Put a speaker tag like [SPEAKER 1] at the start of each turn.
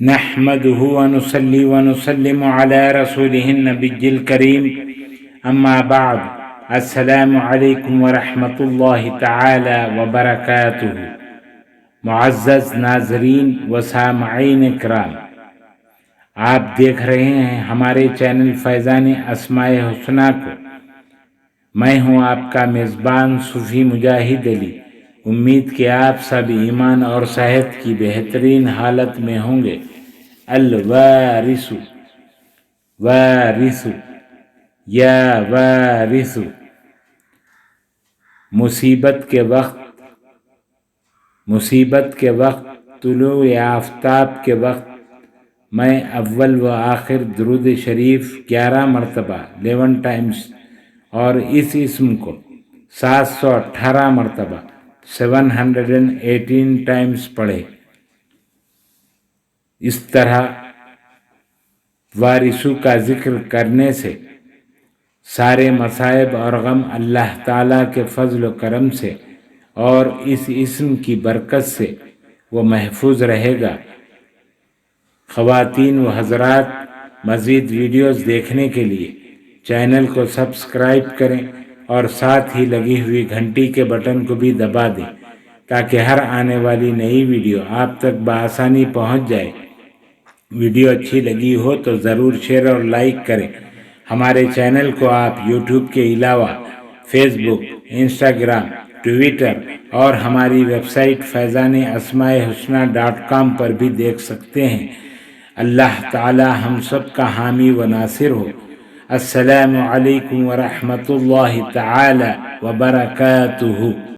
[SPEAKER 1] نحمده ونصلي ونسلم على رسوله النبي الكريم اما بعد السلام علیکم ورحمۃ اللہ تعالی وبرکاتہ۔ معزز ناظرین و سامعین کرام، آپ دیکھ رہے ہیں ہمارے چینل فیضان اسماء حسنہ کو۔ میں ہوں آپ کا میزبان صوفی مجاہد علی۔ امید کہ آپ سب ایمان اور صحت کی بہترین حالت میں ہوں گے۔ الوارث وارث یا وارث، مصیبت کے وقت طلوع آفتاب کے وقت میں اول و آخر درود شریف 11 مرتبہ 11 ٹائمز اور اس اسم کو 718 مرتبہ 718 ٹائمز پڑھے۔ اس طرح وارثو کا ذکر کرنے سے سارے مصائب اور غم اللہ تعالیٰ کے فضل و کرم سے اور اس اسم کی برکت سے وہ محفوظ رہے گا۔ خواتین و حضرات، مزید ویڈیوز دیکھنے کے لیے چینل کو سبسکرائب کریں اور ساتھ ہی لگی ہوئی گھنٹی کے بٹن کو بھی دبا دیں تاکہ ہر آنے والی نئی ویڈیو آپ تک بآسانی پہنچ جائے۔ ویڈیو اچھی لگی ہو تو ضرور شیئر اور لائک کریں۔ ہمارے چینل کو آپ یوٹیوب کے علاوہ فیس بک، انسٹاگرام، ٹویٹر اور ہماری ویب سائٹ فیضان اسماء حسنہ.com پر بھی دیکھ سکتے ہیں۔ اللہ تعالی ہم سب کا حامی و ناصر ہو۔ السلام علیکم ورحمۃ اللہ تعالی وبرکاتہ۔